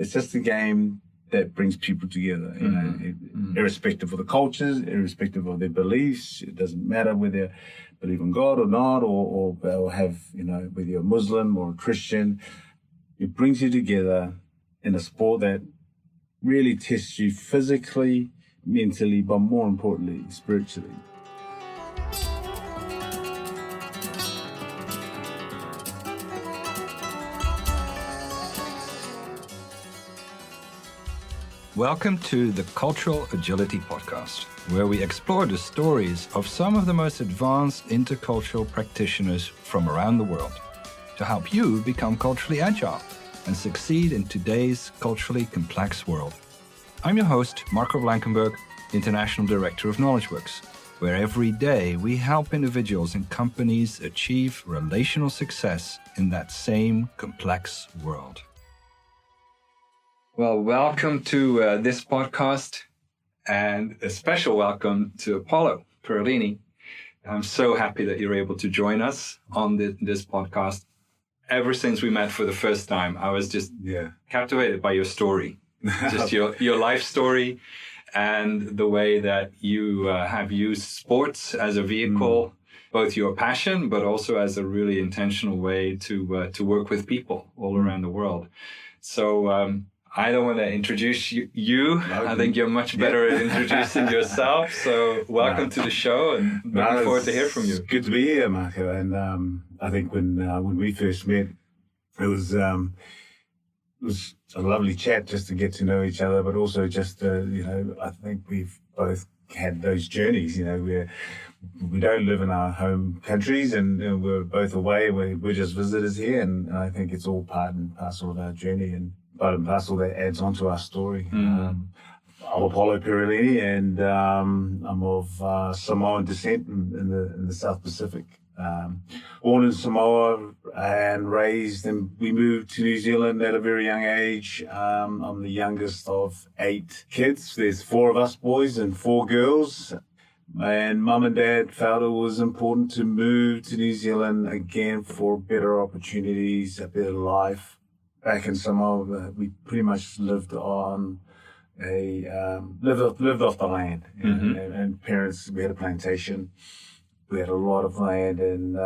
It's just a game that brings people together, you know, irrespective of the cultures, irrespective of their beliefs. It doesn't matter whether they believe in God or not, or have, you know, whether you're a Muslim or a Christian. It brings you together in a sport that really tests you physically, mentally, but more importantly, spiritually. Welcome to the Cultural Agility Podcast, where we explore the stories of some of the most advanced intercultural practitioners from around the world to help you become culturally agile and succeed in today's culturally complex world. I'm your host, Marco Blankenberg, International Director of KnowledgeWorks, where every day we help individuals and companies achieve relational success in that same complex world. Well, welcome to this podcast, and a special welcome to Apollo Perelini. I'm so happy that you're able to join us on this podcast. Ever since we met for the first time, I was just captivated by your story, just your life story, and the way that you have used sports as a vehicle, both your passion, but also as a really intentional way to work with people all around the world. So I don't want to introduce you. I think you're much better at introducing yourself. So welcome to the show, and looking forward to hear from you. Good to be here, Marco. And I think when we first met, it was a lovely chat just to get to know each other, but also just I think we've both had those journeys, where we don't live in our home countries, and we're both away. We're just visitors here, and I think it's all part and parcel of our journey, and part and parcel that adds on to our story. I'm Apollo Perelini, and I'm of Samoan descent in the South Pacific. Born in Samoa and raised, and we moved to New Zealand at a very young age. I'm the youngest of 8 kids. There's 4 of us boys and 4 girls. And Mum and Dad felt it was important to move to New Zealand again for better opportunities, a better life. Back in Samoa, we pretty much lived on lived off the land, and parents, we had a plantation. We had a lot of land, and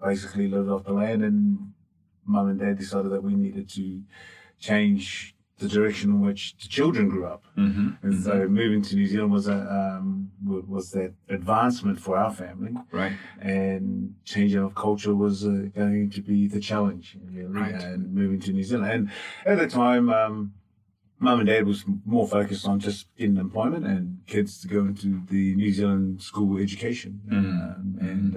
basically lived off the land. And Mum and Dad decided that we needed to change the direction in which the children grew up, and so moving to New Zealand was that advancement for our family, right? And changing of culture was going to be the challenge, really, right. And moving to New Zealand, and at the time, Mum and Dad was more focused on just getting employment and kids to go into the New Zealand school education, and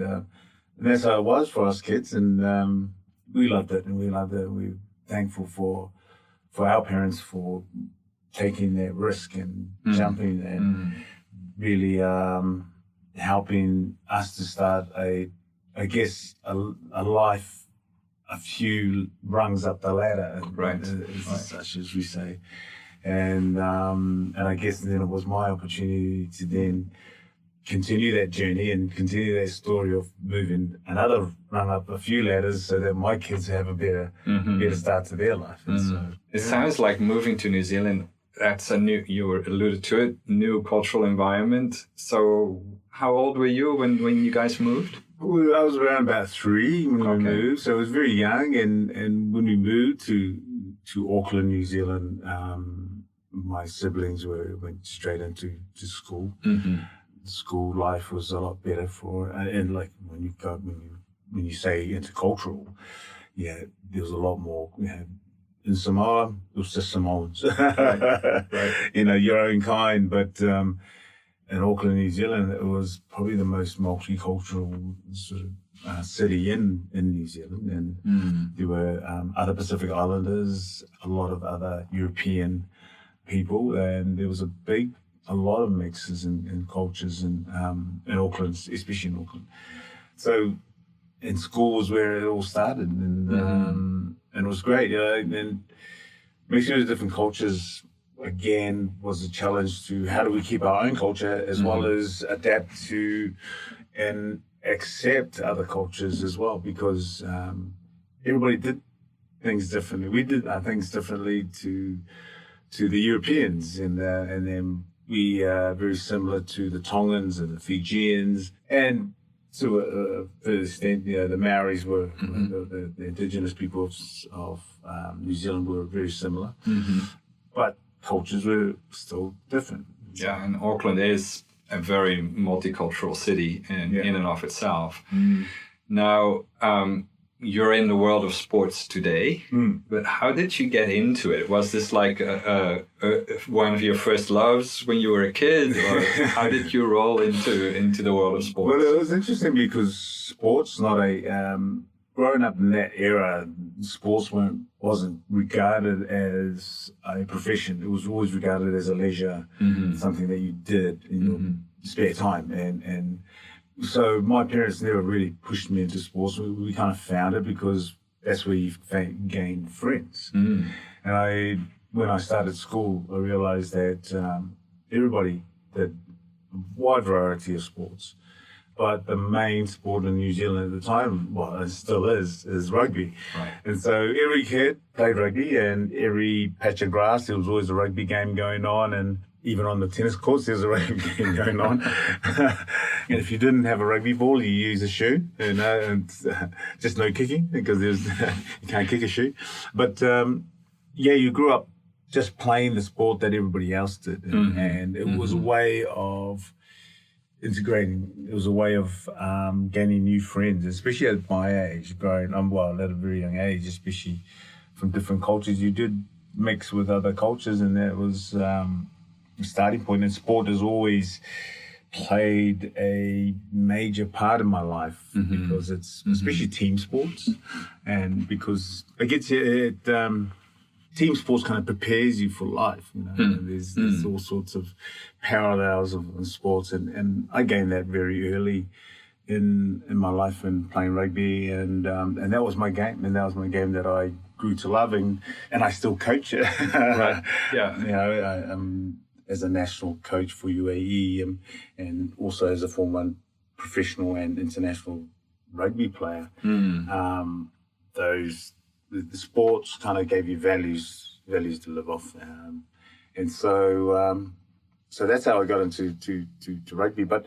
that's how it was for us kids, and we loved it, and we're thankful for our parents for taking that risk and jumping and really helping us to start a life a few rungs up the ladder, right. Such as we say. And I guess then it was my opportunity to then continue that journey and continue that story of moving another rung up a few ladders so that my kids have a better start to their life. And so, it sounds like moving to New Zealand, that's a new, you alluded to it, new cultural environment. So how old were you when you guys moved? Well, I was around about 3 when we moved, so I was very young. And when we moved to Auckland, New Zealand, my siblings went straight into school. School life was a lot better and like when you say intercultural, there was a lot more. In Samoa, it was just Samoans, right. Your own kind. But in Auckland, New Zealand, it was probably the most multicultural sort of city in New Zealand, and there were other Pacific Islanders, a lot of other European people, and there was a lot of mixes in cultures in Auckland, especially in Auckland. So in school was where it all started, and it was great. And mixing with different cultures, again, was a challenge to how do we keep our own culture as well as adapt to and accept other cultures as well, because everybody did things differently. We did things differently to the Europeans, and then we are very similar to the Tongans and the Fijians, and to a further extent, the Maoris were the indigenous people of New Zealand were very similar, but cultures were still different. Yeah, and Auckland is a very multicultural city in and of itself. Now, you're in the world of sports today, but how did you get into it? Was this like one of your first loves when you were a kid, or how did you roll into the world of sports? Well, it was interesting because sports, not a growing up in that era, sports wasn't regarded as a profession. It was always regarded as a leisure, something that you did in your spare time, and so my parents never really pushed me into sports. We kind of found it because that's where you gain friends. And when I started school, I realized that everybody did a wide variety of sports. But the main sport in New Zealand at the time, well, it still is rugby. Right. And so every kid played rugby, and every patch of grass, there was always a rugby game going on. And even on the tennis courts, there's a rugby game going on. And if you didn't have a rugby ball, you use a shoe, and just no kicking, because you can't kick a shoe. But you grew up just playing the sport that everybody else did, and it was a way of integrating. It was a way of gaining new friends, especially at my age, growing up, at a very young age, especially from different cultures. You did mix with other cultures, and that was starting point. And sport has always played a major part in my life because it's especially team sports, and because it gets you team sports kind of prepares you for life. There's all sorts of parallels of sports, and I gained that very early in my life in playing rugby, and that was my game, and that was my game that I grew to loving, and I still coach it. Right. Yeah. As a national coach for UAE, and also as a former professional and international rugby player. The sports kind of gave you values to live off, and so that's how I got into to rugby. But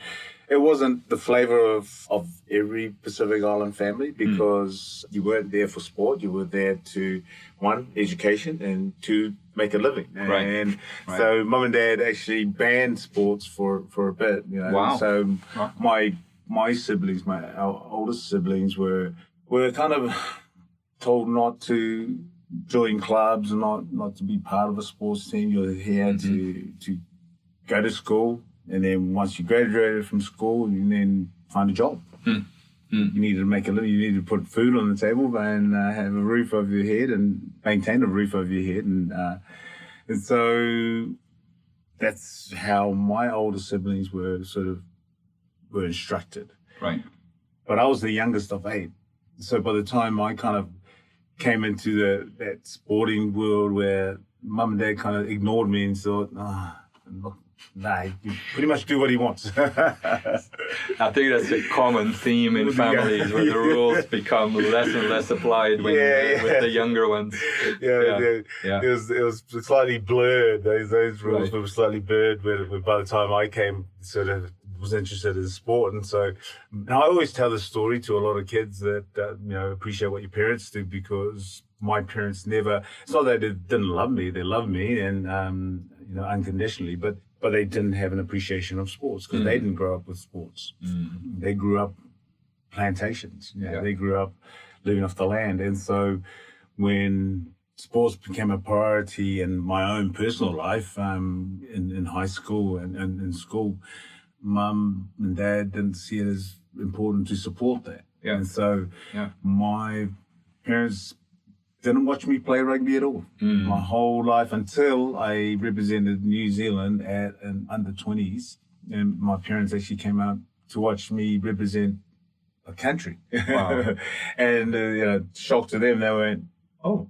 it wasn't the flavor of every Pacific Island family, because you weren't there for sport. You were there to, one, education, and two, make a living. And so mum and dad actually banned sports for a bit. Wow. So my siblings, our oldest siblings, were kind of told not to join clubs and not to be part of a sports team. You're here to go to school, and then once you graduated from school, you then find a job. You needed to make a living. You needed to put food on the table and have a roof over your head and maintain a roof over your head. And so that's how my older siblings were instructed. Right. But I was the youngest of 8. So by the time I kind of came into that sporting world where mum and dad kind of ignored me and thought, you pretty much do what he wants. I think that's a common theme in families where the rules become less and less applied with the younger ones. It was slightly blurred. Those rules were slightly blurred where by the time I came, sort of was interested in sport. And so I always tell this story to a lot of kids that appreciate what your parents do, because my parents never, it's not that they didn't love me, they loved me and unconditionally, but they didn't have an appreciation of sports, because they didn't grow up with sports. They grew up plantations. They grew up living off the land. And so when sports became a priority in my own personal life, in high school and in school, mum and dad didn't see it as important to support that. And so my parents didn't watch me play rugby at all my whole life, until I represented New Zealand at an under-20s, and my parents actually came out to watch me represent a country. Wow. And shock to them, they went, "Oh,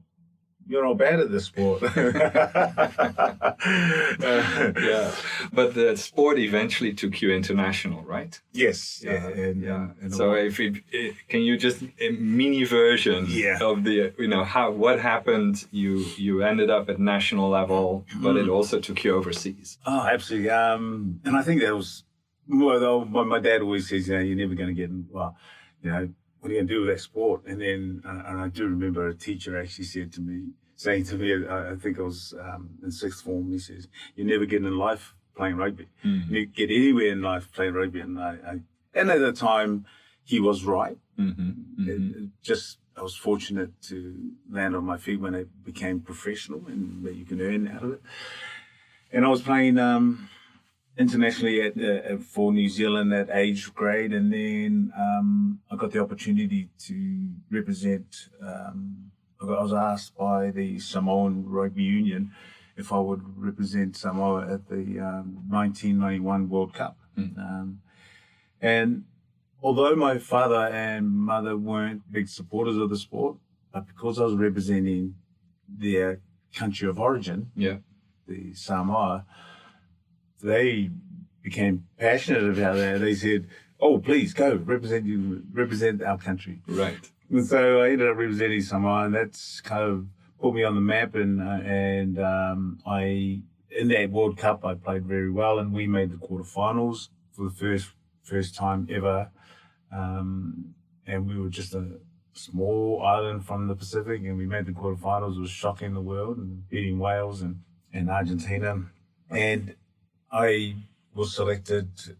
you're not bad at this sport. Yeah, but the sport eventually took you international, right? Yes. And so can you just a mini version of the, what happened? You ended up at national level, but it also took you overseas. Oh, absolutely. And I think that was, well, my dad always says, you're never going to get, what are you going to do with that sport? And then, and I do remember a teacher actually saying to me, I think I was in sixth form, he says, "You never get in life playing rugby. You get anywhere in life playing rugby." And and at the time, he was right. I was fortunate to land on my feet when it became professional and that you can earn out of it. And I was playing internationally for New Zealand at age grade, and then I got the opportunity to represent. I was asked by the Samoan Rugby Union if I would represent Samoa at the 1991 World Cup. And although my father and mother weren't big supporters of the sport, but because I was representing their country of origin, the Samoa, they became passionate about that. They said, "Oh, please go represent our country." Right. And so I ended up representing Samoa, and that's kind of put me on the map. And in that World Cup, I played very well, and we made the quarterfinals for the first time ever. And we were just a small island from the Pacific, and we made the quarterfinals. It was shocking the world and beating Wales and Argentina. And I was selected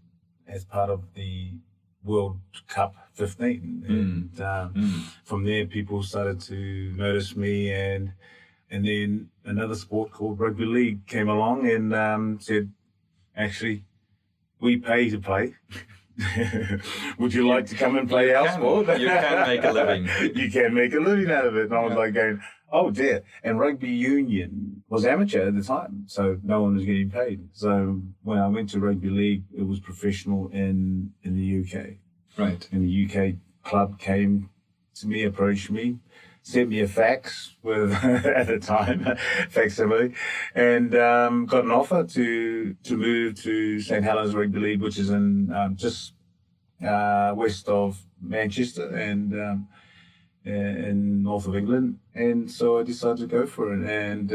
as part of the World Cup 15, and from there people started to notice me, and then another sport called Rugby League came along and said, "Actually, we pay to play. Would you like to come and play our sport? You can make a living. You can make a living out of it." And I was like going, "Oh dear!" And rugby union was amateur at the time, so no one was getting paid. So when I went to rugby league, it was professional in the UK. Right. And the UK club came to me, approached me, sent me a fax with at the time facsimile, and got an offer to move to St Helens Rugby League, which is in just west of Manchester and in north of England. And so I decided to go for it and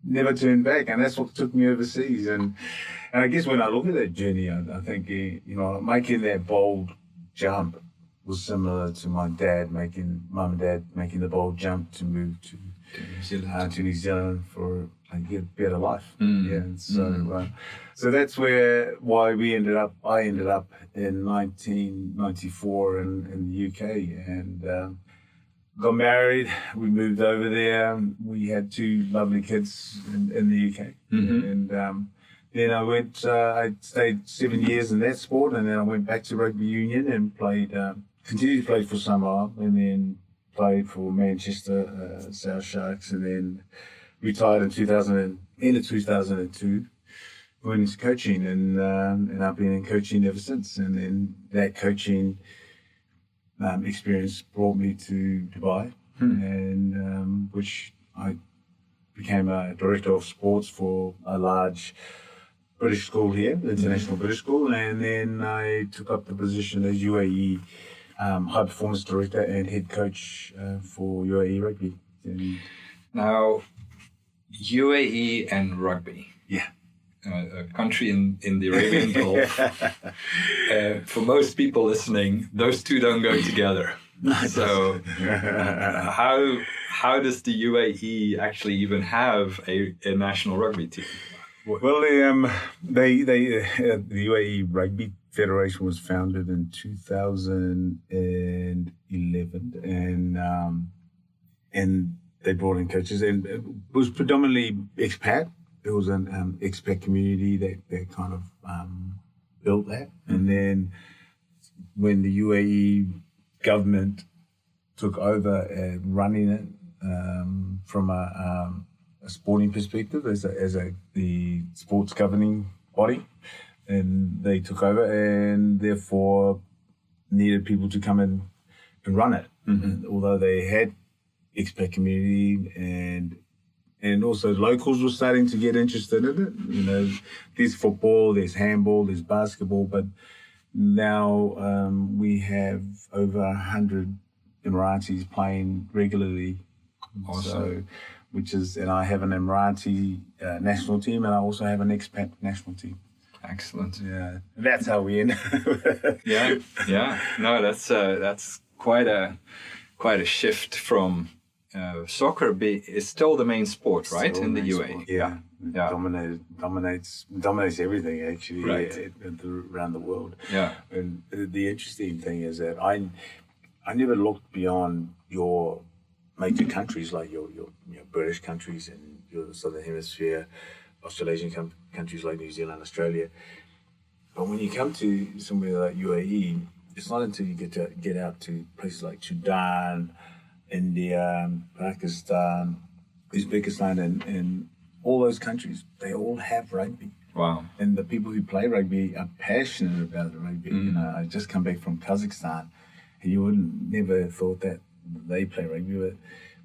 never turned back. And that's what took me overseas. And I guess when I look at that journey, I think, making that bold jump was similar to my mum and dad making the bold jump to move to New Zealand for a better life. So that's why I ended up in 1994 in the UK and got married. We moved over there. We had two lovely kids in the UK. And then I went, I stayed 7 years in that sport, and then I went back to rugby union and continued to play for Samoa, and then played for Manchester South Sharks, and then retired in end of 2002. Went into coaching, and I've been in coaching ever since. And then that coaching experience brought me to Dubai, and which I became a director of sports for a large British school here, the International British School, and then I took up the position as UAE high performance director and head coach for UAE Rugby. Now, UAE and rugby. Yeah. A country in the Arabian Gulf. For most people listening, those two don't go together. So, how does the UAE actually even have a national rugby team? Well, the UAE Rugby Federation was founded in 2011, and they brought in coaches, and it was predominantly expat. It was an expat community that kind of built that. And then when the UAE government took over running it from a sporting perspective as the sports governing body, and they took over and therefore needed people to come in and run it. And although they had expat community, and also locals were starting to get interested in it. You know, there's football, there's handball, there's basketball, but now we have over 100 Emiratis playing regularly. Awesome. So, and I have an Emirati national team, and I also have an expat national team. Excellent. Yeah, that's how we end. yeah. No, that's quite a shift from soccer. Is still the main sport, right, in the UAE? Sport. Yeah. Dominates everything actually, right. Around the world. Yeah. And the interesting thing is that I never looked beyond your major countries, like your British countries and your Southern Hemisphere, Australasian countries like New Zealand, Australia. But when you come to somewhere like UAE, it's not until you get out to places like Sudan, India, Pakistan, Uzbekistan, and all those countries, they all have rugby. Wow. And the people who play rugby are passionate about rugby. You know, I just come back from Kazakhstan, and you wouldn't never have thought that they play rugby, but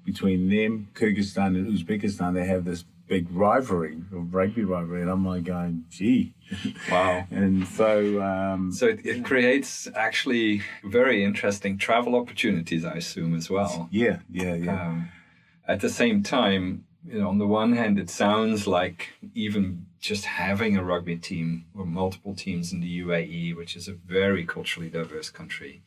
between them, Kyrgyzstan and Uzbekistan, they have this big rugby rivalry, and I'm like going, gee. Wow. And so... so it creates actually very interesting travel opportunities, I assume, as well. Yeah. At the same time, you know, on the one hand, it sounds like even just having a rugby team or multiple teams in the UAE, which is a very culturally diverse country.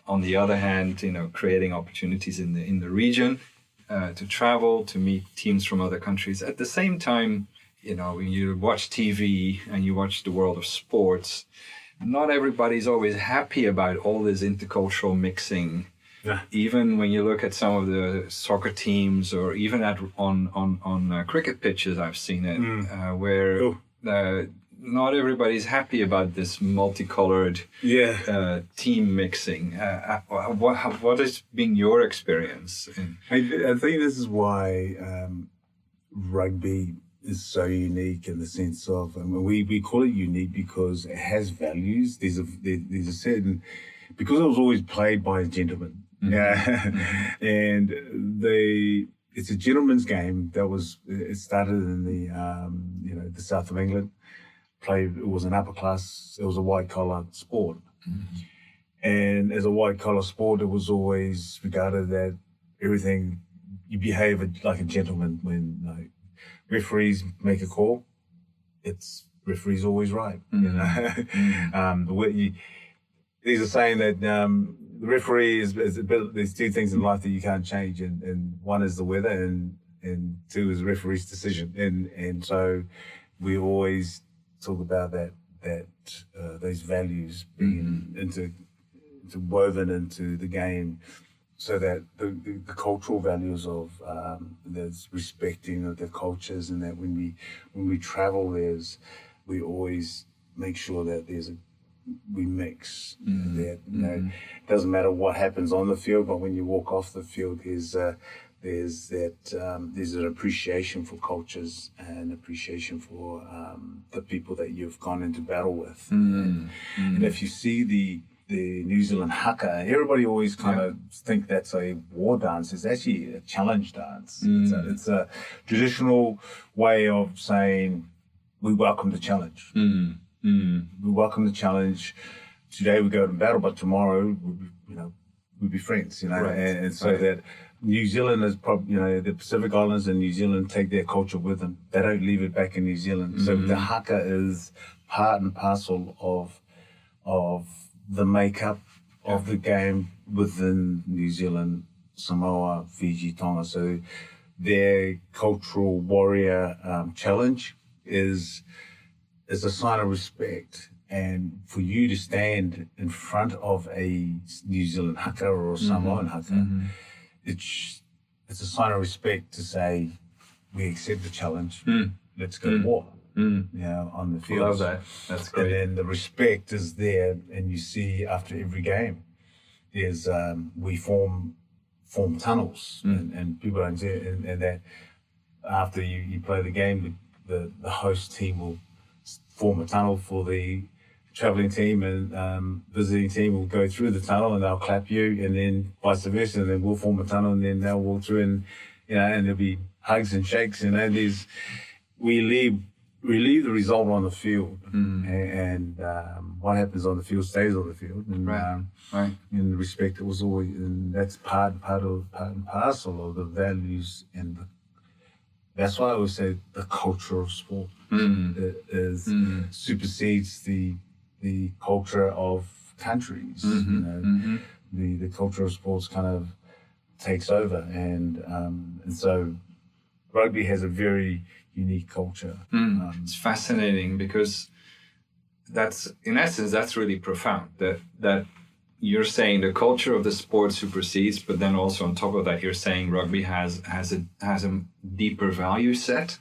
On the other hand, you know, creating opportunities in the region to travel, to meet teams from other countries. At the same time, you know, when you watch TV and you watch the world of sports, not everybody's always happy about all this intercultural mixing. Yeah. Even when you look at some of the soccer teams, or even on cricket pitches, I've seen it where not everybody's happy about this multicolored team mixing. What has been your experience? I think this is why rugby is so unique in the sense of, I mean, we call it unique because it has values. There's a certain, because it was always played by a gentleman. And it's a gentleman's game. It started in the south of England. It was an upper class, it was a white collar sport. And as a white collar sport, it was always regarded that you behave like a gentleman. When referees make a call, referee's always right. You know, there's a saying that the referee there's two things in life that you can't change, and one is the weather, and two is the referee's decision. And so we always talk about those values being woven into the game, so that the cultural values of there's respecting of their cultures, and that when we travel, we always make sure that we mix. That it doesn't matter what happens on the field, but when you walk off the field, there's an appreciation for cultures and appreciation for the people that you've gone into battle with. And if you see the New Zealand haka, everybody always kind of think that's a war dance. It's actually a challenge dance. It's a traditional way of saying we welcome the challenge. We welcome the challenge. Today we go to battle, but tomorrow we'll be friends. And so that New Zealand is probably, the Pacific Islands and New Zealand take their culture with them. They don't leave it back in New Zealand. So the haka is part and parcel of the makeup of the game within New Zealand, Samoa, Fiji, Tonga. So their cultural warrior challenge is a sign of respect. And for you to stand in front of a New Zealand haka or a Samoan haka, it's a sign of respect to say, we accept the challenge, let's go to war. On the field. I love that. That's great. And then the respect is there, and you see after every game, there's we form tunnels, and people don't see it, and that after you play the game, the host team will form a tunnel for the traveling team and visiting team will go through the tunnel and they'll clap you, and then vice versa, and then we'll form a tunnel and then they'll walk through, and and there'll be hugs and shakes. We leave the result on the field, and what happens on the field stays on the field. And, right. In respect, it was always, and that's part and parcel of the values, and that's why I always say the culture of sport supersedes the culture of countries. The culture of sports kind of takes over, and so rugby has a very unique culture. It's fascinating because that's really profound. That you're saying the culture of the sport supersedes, but then also on top of that, you're saying rugby has a deeper value set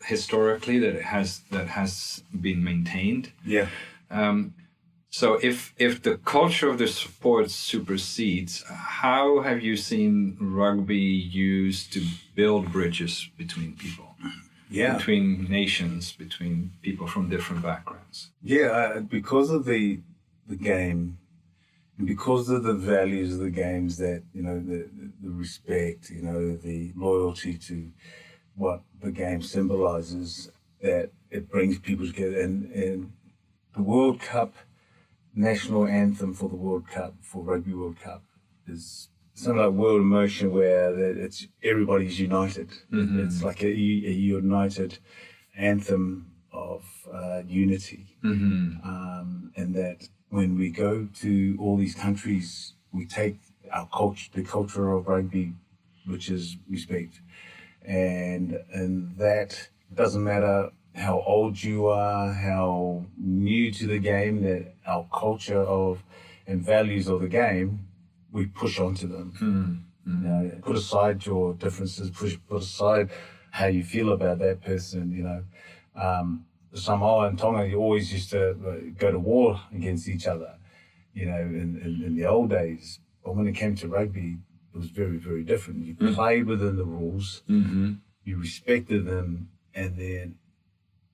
historically that has been maintained. Yeah. So if the culture of the sport supersedes, how have you seen rugby used to build bridges between people? Yeah. Between nations, between people from different backgrounds? Yeah, because of the game, and because of the values of the games, that, the respect, the loyalty to what the game symbolizes, that it brings people together. And the World Cup, national anthem for the World Cup, for Rugby World Cup, is something like World Emotion, where it's everybody's united. It's like a united anthem of unity. And that when we go to all these countries, we take our culture, the culture of rugby, which is respect. And that doesn't matter how old you are, how new to the game, that our culture and values of the game, we push onto them. Put aside your differences, put aside how you feel about that person. Samoa and Tonga, you always used to go to war against each other, in the old days. But when it came to rugby, it was very, very different. You played within the rules, you respected them, and then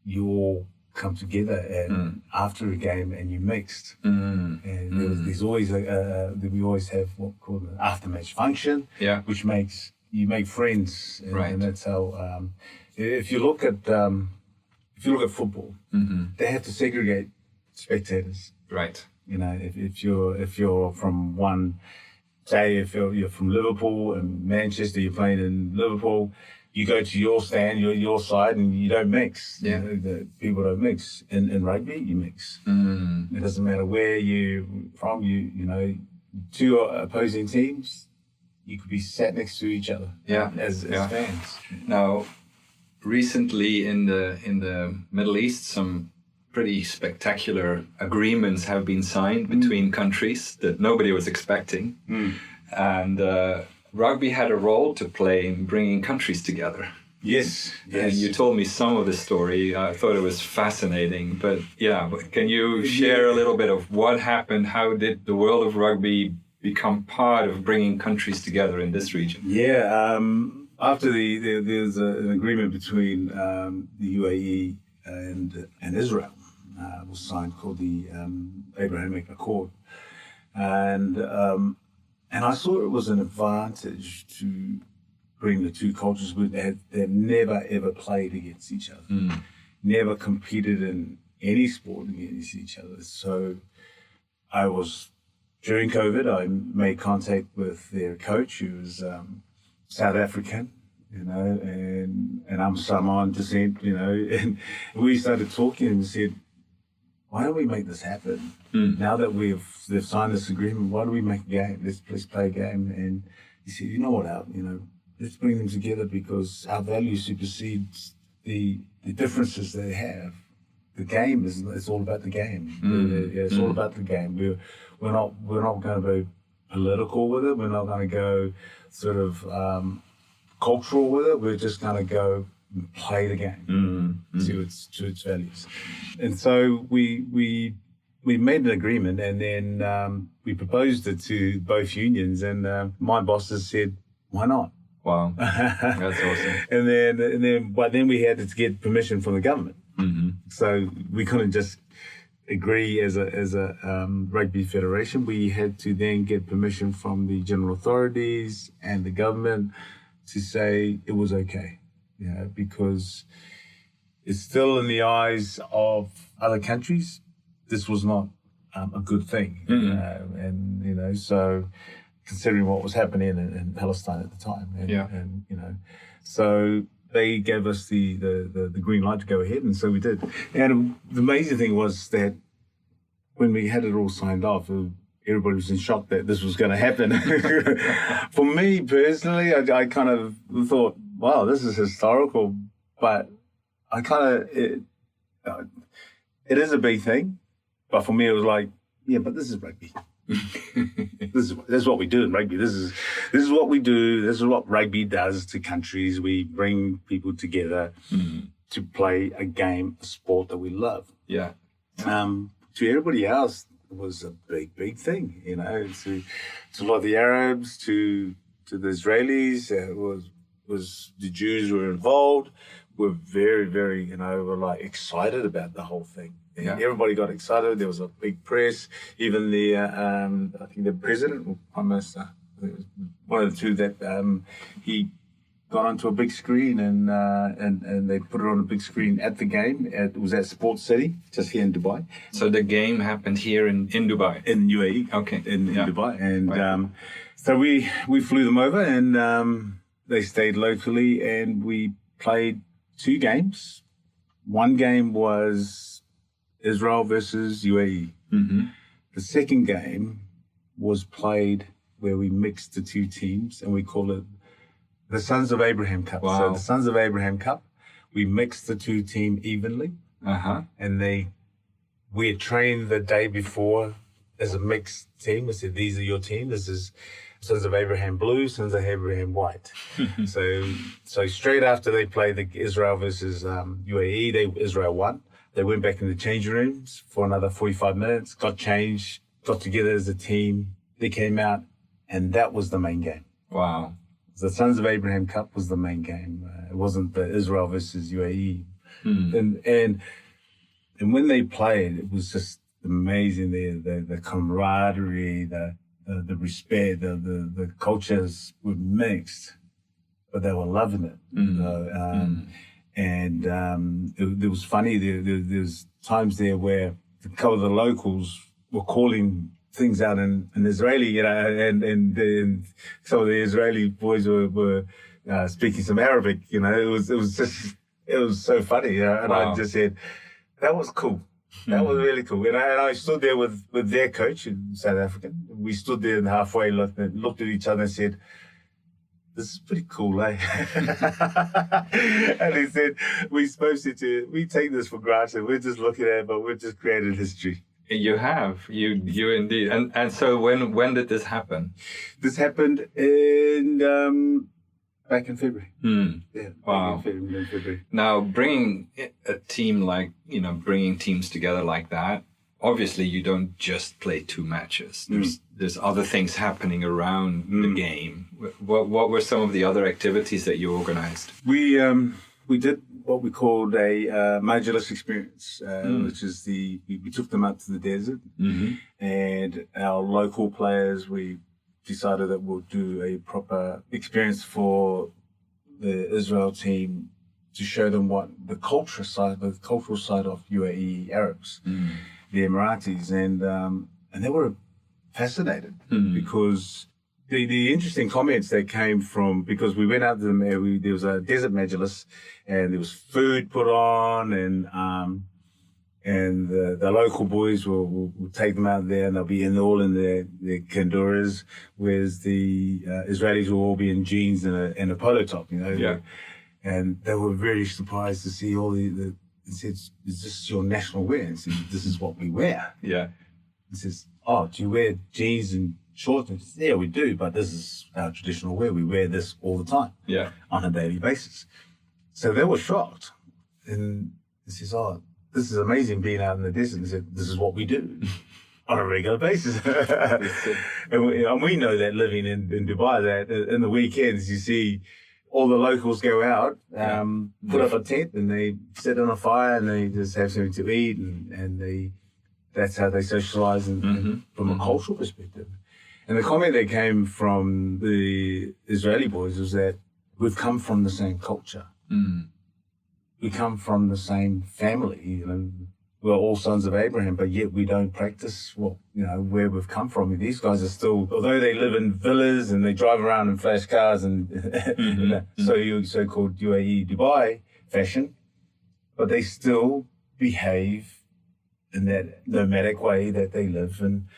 you all come together and after a game and you mixed. And there's always we always have what we call an after-match function, which makes you make friends, and that's how. If you look at football, they have to segregate spectators. Right. If you're from one, say if you're from Liverpool and Manchester, you're playing in Liverpool, you go to your stand, your side, and you don't mix. The people don't mix. In rugby, you mix. It doesn't matter where you're from. Two opposing teams, you could be sat next to each other. As fans. Now, recently in the Middle East, some pretty spectacular agreements have been signed between countries that nobody was expecting, and rugby had a role to play in bringing countries together. Yes. And you told me some of the story. I thought it was fascinating. But can you share a little bit of what happened? How did the world of rugby become part of bringing countries together in this region? After there's an agreement between the UAE and Israel, was signed, called the Abrahamic Accord, and I saw it was an advantage to bring the two cultures. They've never ever played against each other, never competed in any sport against each other. So during COVID, I made contact with their coach, who was South African, and I'm Samoan descent, and we started talking and said, why don't we make this happen? Now that they've signed this agreement, why don't we make a game? Let's play a game. And he said, you know what, Al, let's bring them together, because our values supersedes the differences they have. The game it's all about the game. It's all about the game. We're not going to be political with it. We're not going to go sort of cultural with it. We're just going to go and play the game to its values. And so we made an agreement, and then we proposed it to both unions, and my bosses said, why not? Wow, that's awesome. But then we had to get permission from the government. So we couldn't just agree as a rugby federation. We had to then get permission from the general authorities and the government to say it was okay, because it's still in the eyes of other countries. This was not a good thing, and so considering what was happening in Palestine at the time, and so they gave us the green light to go ahead, and so we did. And the amazing thing was that when we had it all signed off, everybody was in shock that this was going to happen. For me personally, I kind of thought, wow, this is historical, but I kind of, it is a big thing, but for me it was like, yeah, but this is rugby. This is what we do in rugby. This is what we do. This is what rugby does to countries. We bring people together to play a game, a sport that we love. Yeah. To everybody else, it was a big thing. To a lot of the Arabs, to the Israelis, it was the Jews were involved. We're very, very, we're like excited about the whole thing. Yeah. Everybody got excited. There was a big press. Even the, I think the president or prime minister, one of the two, that he got onto a big screen and they put it on a big screen at the game. It was at Sports City, just here in Dubai. So the game happened here in Dubai? In UAE. Okay. In Dubai. And so we flew them over and they stayed locally and we played 2 games. One game was Israel versus UAE. Mm-hmm. The second game was played where we mixed the 2 teams and we call it the Sons of Abraham Cup. Wow. So the Sons of Abraham Cup, we mixed the 2 teams evenly. And we had trained the day before as a mixed team. We said, these are your team. This is Sons of Abraham Blue, Sons of Abraham White. So straight after they played the Israel versus UAE, Israel won. They went back in the changing rooms for another 45 minutes, got changed, got together as a team. They came out, and that was the main game. Wow. The Sons of Abraham Cup was the main game. It wasn't the Israel versus UAE. And when they played, it was just amazing. The camaraderie, the respect, the cultures were mixed, but they were loving it. And it was funny. There's times there where a couple of the locals were calling things out in Israeli, and some of the Israeli boys were speaking some Arabic. It was so funny. And Wow. I just said, that was cool. That was really cool. And I stood there with their coach in South Africa. We stood there and halfway looked at each other and said, this is pretty cool, eh? And he said, we take this for granted. We're just looking at it, but we're just creating history. You have. You indeed. And so when did this happen? This happened in back in February. Yeah. Wow. Back in February. Now, bringing a team bringing teams together like that, obviously you don't just play 2 matches. There's other things happening around the game. What were some of the other activities that you organized? We did what we called a Majlis experience, which is we took them out to the desert, and our local players, we decided that we'll do a proper experience for the Israel team to show them what the cultural side of UAE Arabs, the Emiratis, and they were fascinated because the interesting comments that came from, because we went out to them, there was a desert majlis and there was food put on, and the local boys will take them out there and they'll be all in their kanduras, whereas the Israelis will all be in jeans and a polo top, Yeah. And they were very surprised to see all the said, is this your national wear? And said, this is what we wear. Yeah. He says, oh, do you wear jeans and shorts? And says, yeah, we do, but this is our traditional wear. We wear this all the time, on a daily basis. So they were shocked. And he says, oh, this is amazing being out in the desert. He said, this is what we do on a regular basis. and we know that living in Dubai, that in the weekends you see all the locals go out, put up a tent and they sit on a fire and they just have something to eat and they that's how they socialize from a cultural perspective. And the comment that came from the Israeli boys was that we've come from the same culture. We come from the same family, you know. We're all sons of Abraham, but yet we don't practice where we've come from. And these guys are still, although they live in villas and they drive around in flash cars and so-called UAE Dubai fashion, but they still behave in that nomadic way that they live in,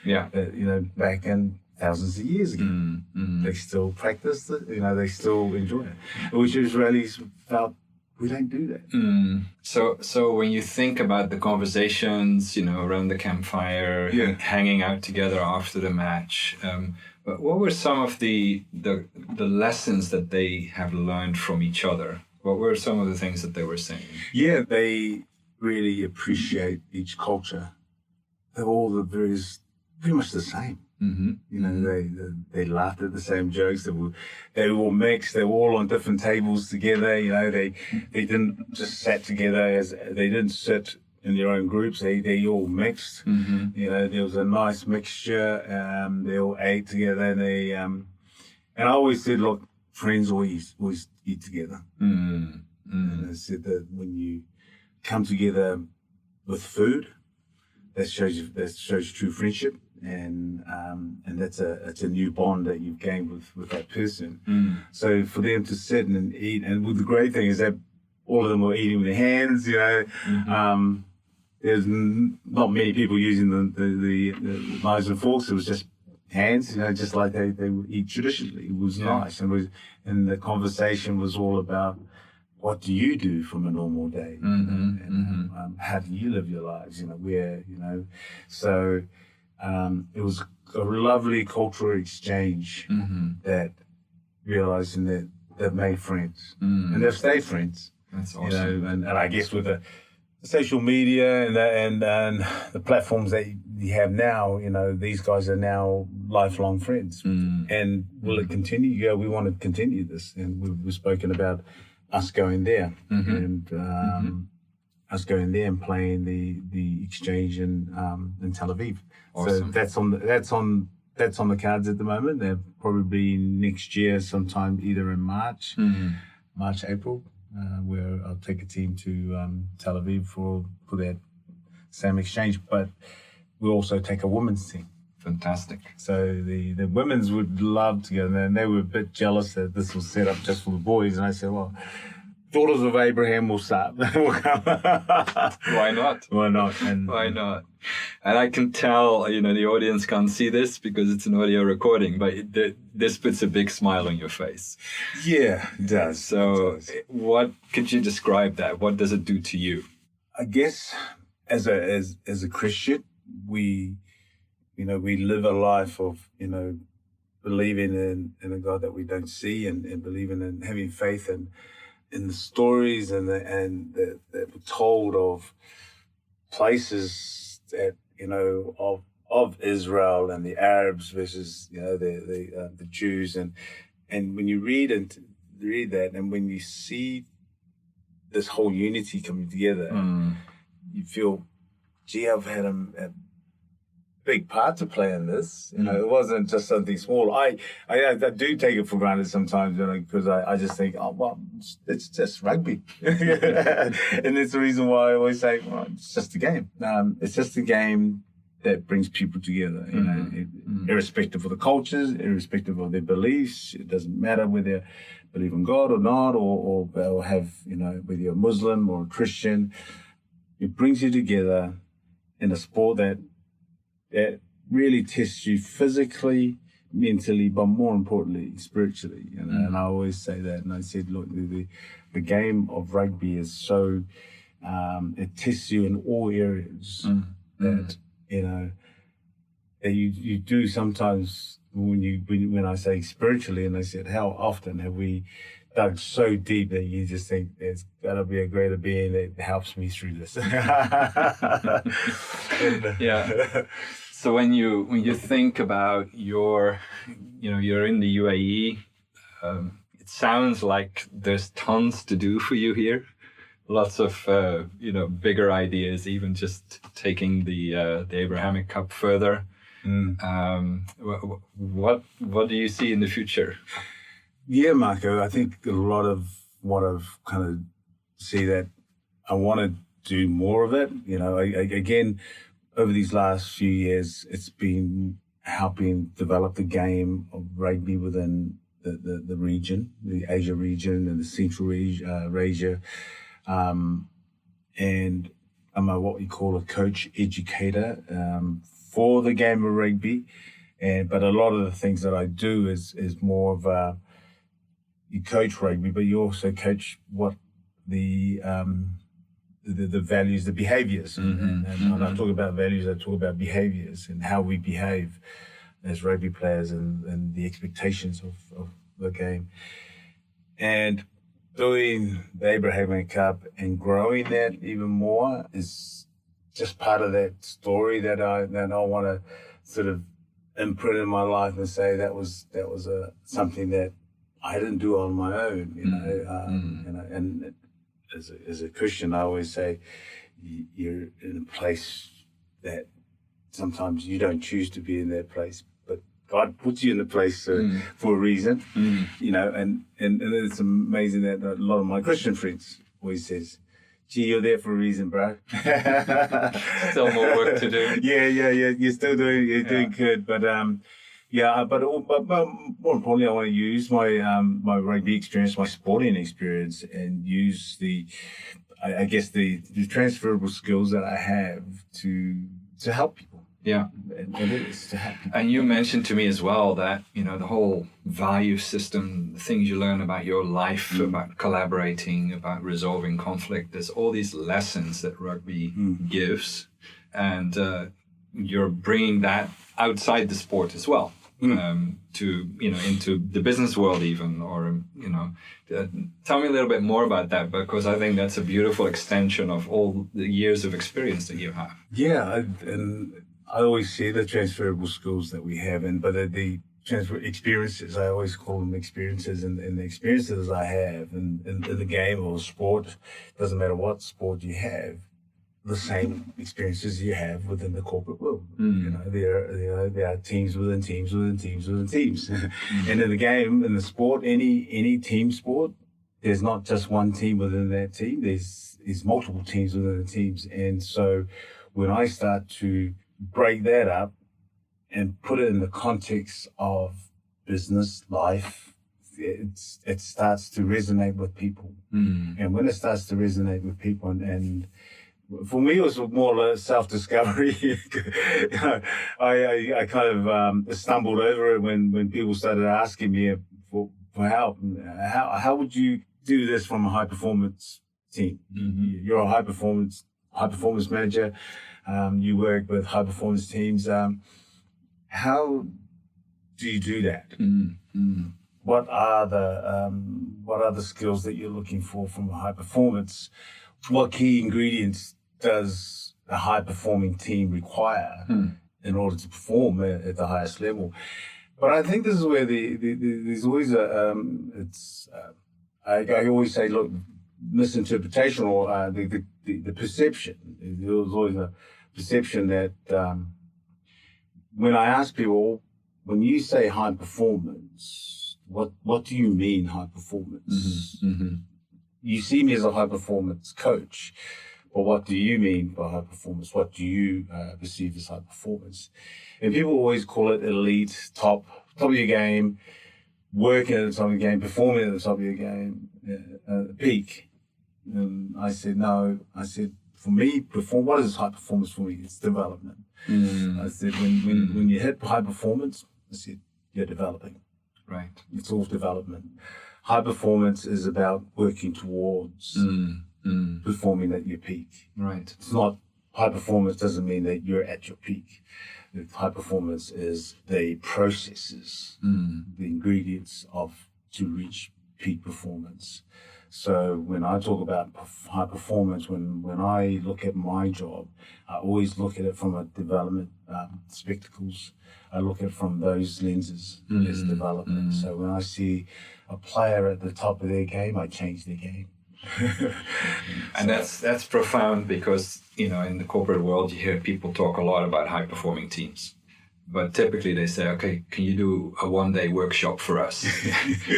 back in thousands of years ago. They still practice it, they still enjoy it, which Israelis felt we don't do that. So when you think about the conversations, around the campfire, hanging out together after the match, but what were some of the lessons that they have learned from each other? What were some of the things that they were saying? Yeah, they really appreciate each culture. They're all pretty much the same. They laughed at the same jokes. They were all mixed. They were all on different tables together. They didn't just sat together they didn't sit in their own groups. They all mixed. There was a nice mixture. They all ate together. And I always said, look, friends always eat together. And I said that when you come together with food, that shows true friendship. And it's a new bond that you've gained with that person. So for them to sit and eat, and the great thing is that all of them were eating with their hands. There's not many people using the knives and forks. It was just hands, just like they would eat traditionally. It was nice, and the conversation was all about what do you do from a normal day, how do you live your lives? So. It was a lovely cultural exchange that realizing that they've made friends and they've stayed friends. That's awesome. And I guess with the social media and the platforms that you have now, these guys are now lifelong friends. And will it continue? Yeah, we want to continue this. And we've spoken about us going there and us going there and playing the exchange in Tel Aviv. Awesome. So that's on the cards at the moment. They'll probably be next year sometime, either in March, April, where I'll take a team to Tel Aviv for that same exchange. But we'll also take a women's team. Fantastic. So the women's would love to go, and they were a bit jealous that this was set up just for the boys. And I said, well, daughters of Abraham will start. Why not? Why not? Why not? And I can tell, the audience can't see this because it's an audio recording, but this puts a big smile on your face. Yeah, it does. So what could you describe that? What does it do to you? I guess as a Christian, we live a life of, believing in a God that we don't see and believing in having faith in the stories that we're told of places that of Israel and the Arabs versus the Jews and when you read that and when you see this whole unity coming together, you feel, gee, I've had a big part to play in this. It wasn't just something small. I do take it for granted sometimes, because I just think, oh, well, it's just rugby. And it's the reason why I always say, well, it's just a game. It's just a game that brings people together, irrespective of the cultures, irrespective of their beliefs. It doesn't matter whether they believe in God or not, or have, whether you're a Muslim or a Christian. It brings you together in a sport that really tests you physically, mentally, but more importantly, spiritually. And I always say that. And I said, look, the game of rugby is so, it tests you in all areas that, that you do sometimes when I say spiritually, and I said, how often have we dug so deep that you just think there's got to be a greater being that helps me through this. Yeah. So when you think about you're in the UAE, it sounds like there's tons to do for you here. lots of bigger ideas, even just taking the Abrahamic Cup further. What do you see in the future? Yeah, Marco, I think a lot of what I've kind of see that I want to do more of it. Again, over these last few years, it's been helping develop the game of rugby within the region, the Asia region and the Central Asia. And I'm what we call a coach educator for the game of rugby. But a lot of the things that I do is more of you coach rugby, but you also coach what the values, the behaviors. And when I talk about values, I talk about behaviors and how we behave as rugby players and the expectations of the game. And doing the Abrahamic Cup and growing that even more is just part of that story that I want to sort of imprint in my life and say that was something that I didn't do on my own, and as a Christian, I always say you're in a place that sometimes you don't choose to be in that place, but God puts you in the place for a reason, and it's amazing that a lot of my Christian friends always says, gee, you're there for a reason, bro. Still more work to do. Yeah. You're still doing good, but but more importantly, I want to use my rugby experience, my sporting experience, and use the transferable skills that I have to help people. Yeah, and it is to help people. And you mentioned to me as well that the whole value system, the things you learn about your life, about collaborating, about resolving conflict. There's all these lessons that rugby gives, and you're bringing that outside the sport as well. To into the business world even, or tell me a little bit more about that, because I think that's a beautiful extension of all the years of experience that you have. Yeah, and I always see the transferable skills that we have, but the transfer experiences, I always call them experiences, and the experiences I have in the game or sport, doesn't matter what sport you have, the same experiences you have within the corporate world. There are teams within teams within teams within teams. And in the game, in the sport, any team sport, there's not just one team within that team. There's multiple teams within the teams. And so when I start to break that up and put it in the context of business, life, it starts to resonate with people. And when it starts to resonate with people, and for me, it was more like self-discovery. I kind of stumbled over it when people started asking me for help. How would you do this from a high-performance team? You're a high-performance manager. You work with high-performance teams. How do you do that? What are the skills that you're looking for from a high performance? What key ingredients does a high-performing team require in order to perform at the highest level? But I think this is where there's always I always say, look, misinterpretation or the perception. There was always a perception that when I ask people, when you say high performance, what do you mean high performance? You see me as a high performance coach, but what do you mean by high performance? What do you perceive as high performance? And people always call it elite, top of your game, working at the top of your game, performing at the top of your game, peak. And I said, no. I said, for me, what is high performance for me? It's development. I said, when you hit high performance, I said, you're developing. Right. It's all development. High performance is about working towards performing at your peak. Right. It's not, high performance doesn't mean that you're at your peak. High performance is the processes, the ingredients to reach peak performance. So when I talk about high performance, when I look at my job, I always look at it from a development spectacles. I look at it from those lenses as development. So when I see a player at the top of their game, I change their game. And that's profound because, in the corporate world, you hear people talk a lot about high-performing teams. But typically they say, okay, can you do a one-day workshop for us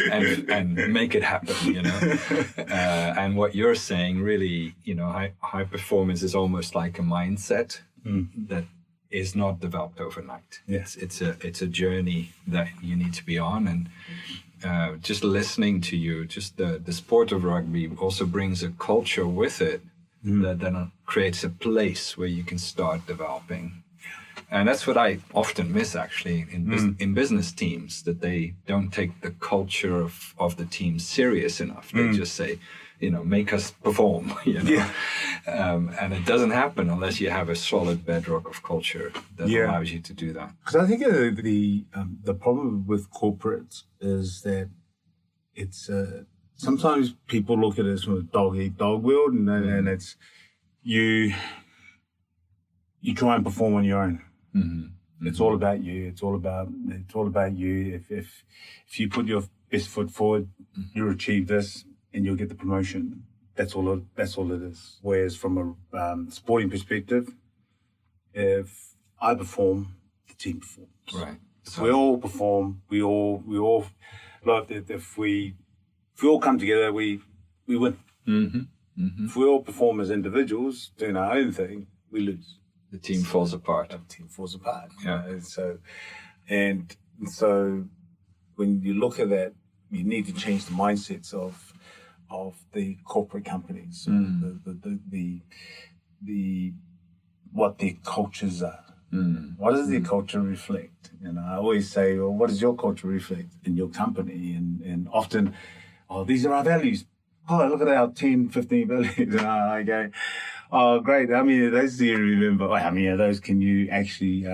and make it happen, And what you're saying really, high performance is almost like a mindset that is not developed overnight. Yes. It's a journey that you need to be on. And just listening to you, just the sport of rugby also brings a culture with it that then creates a place where you can start developing. And that's what I often miss, actually, in business teams, that they don't take the culture of the team serious enough. They just say, make us perform, Yeah. And it doesn't happen unless you have a solid bedrock of culture that allows you to do that. Because I think the problem with corporates is that it's sometimes people look at it from a dog-eat-dog world, and it's you try and perform on your own. Mm-hmm. It's all about you. It's all about you. If you put your best foot forward, you'll achieve this, and you'll get the promotion. That's all it is. Whereas from a sporting perspective, if I perform, the team performs. Right. So we all perform. We all like that. If we all come together, we win. Mm-hmm. Mm-hmm. If we all perform as individuals, doing our own thing, we lose. The team falls apart. The team falls apart. Yeah. And so when you look at that, you need to change the mindsets of the corporate companies, the what their cultures are. What does their culture reflect? I always say, well, what does your culture reflect in your company? And often, these are our values. Oh, look at our 10, 15 values. And I go, oh, great. How many of those do you remember? How many of those can you actually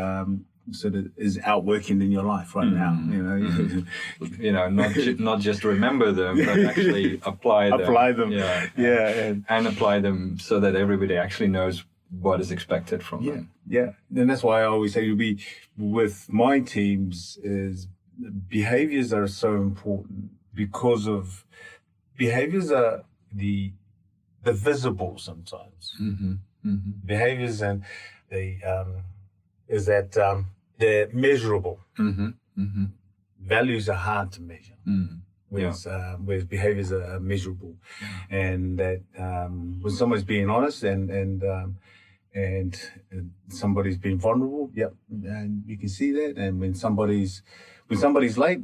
sort of is outworking in your life right now? Not just remember them, but actually apply them. Apply them. Yeah. And apply them so that everybody actually knows what is expected from them. Yeah. And that's why I always say with my teams is behaviors are so important because of behaviors are the visible sometimes. Mm-hmm. Mm-hmm. Behaviors and they're measurable. Mm-hmm. Mm-hmm. Values are hard to measure. Mm-hmm. Whereas behaviors are measurable. Yeah. And that when someone's being honest and somebody's being vulnerable, and you can see that. And when somebody's late,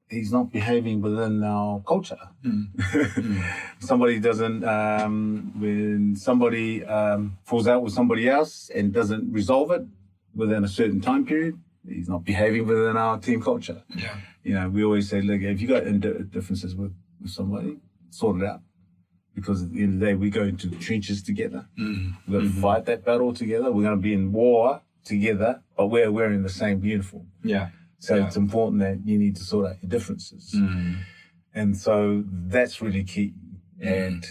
he's not behaving within our culture. Somebody doesn't, when somebody falls out with somebody else and doesn't resolve it within a certain time period, he's not behaving within our team culture. Yeah. We always say, look, if you got differences with somebody, sort it out. Because at the end of the day, we go into the trenches together. We're going to fight that battle together. We're going to be in war together, but we're wearing the same uniform. Yeah. So it's important that you need to sort out your differences. And so that's really key. And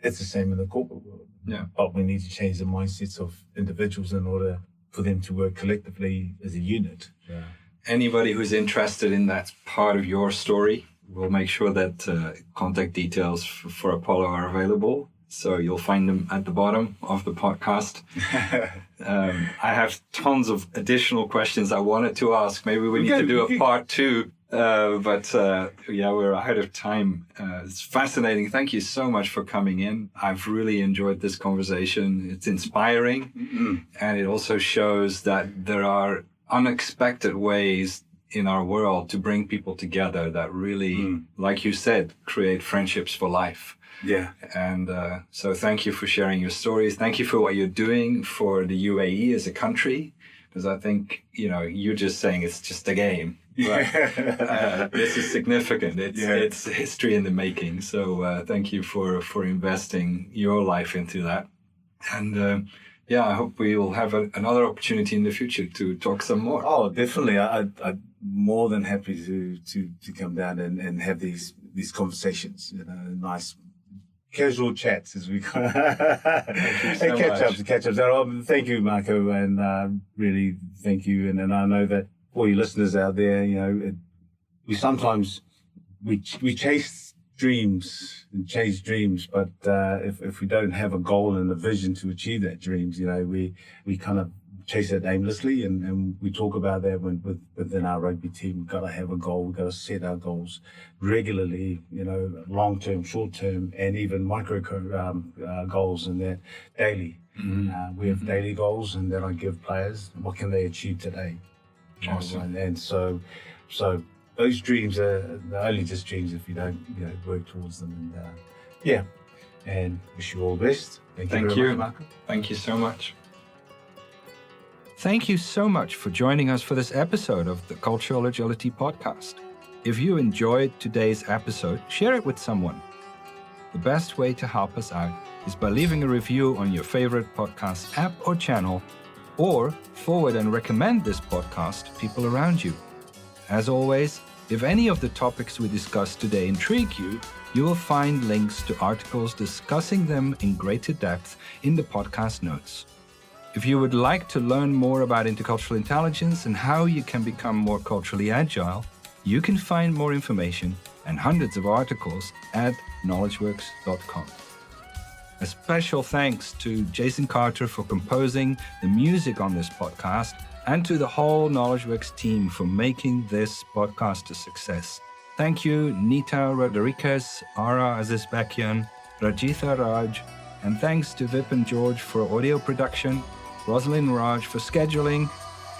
it's the same in the corporate world. Yeah. But we need to change the mindsets of individuals in order for them to work collectively as a unit. Yeah. Anybody who's interested in that part of your story, we'll make sure that contact details for Apollo are available. So you'll find them at the bottom of the podcast. I have tons of additional questions I wanted to ask. Maybe we need to do a part 2. But we're out of time. It's fascinating. Thank you so much for coming in. I've really enjoyed this conversation. It's inspiring. And it also shows that there are unexpected ways in our world to bring people together that really, like you said, create friendships for life. Yeah. And so thank you for sharing your stories. Thank you for what you're doing for the UAE as a country. Because I think, you're just saying it's just a game. Right? This is significant. It's history in the making. So thank you for investing your life into that. And I hope we will have another opportunity in the future to talk some more. Oh, definitely. I'm more than happy to come down and have these conversations. Nice casual chats as we call it. And catch ups. Thank you, Marco, and really thank you. And I know that all your listeners out there, we sometimes we chase dreams and chase dreams, but if we don't have a goal and a vision to achieve that dreams, we kind of chase it aimlessly, and we talk about that within our rugby team. We've got to have a goal. We've got to set our goals regularly, long term, short term, and even micro goals, and that daily. We have daily goals, and then I give players what can they achieve today. Awesome. And so those dreams are only just dreams if you don't work towards them. And wish you all the best. Thank you very much, Marco. Thank you so much. Thank you so much for joining us for this episode of the Cultural Agility Podcast. If you enjoyed today's episode, share it with someone. The best way to help us out is by leaving a review on your favorite podcast app or channel, or forward and recommend this podcast to people around you. As always, if any of the topics we discussed today intrigue you, you will find links to articles discussing them in greater depth in the podcast notes. If you would like to learn more about intercultural intelligence and how you can become more culturally agile, you can find more information and hundreds of articles at knowledgeworks.com. A special thanks to Jason Carter for composing the music on this podcast, and to the whole KnowledgeWorks team for making this podcast a success. Thank you, Nita Rodriguez, Ara Azizbakian, Rajitha Raj, and thanks to Vip and George for audio production, Rosalind Raj for scheduling,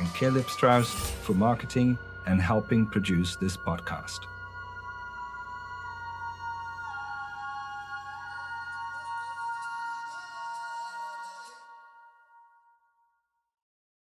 and Caleb Strauss for marketing and helping produce this podcast.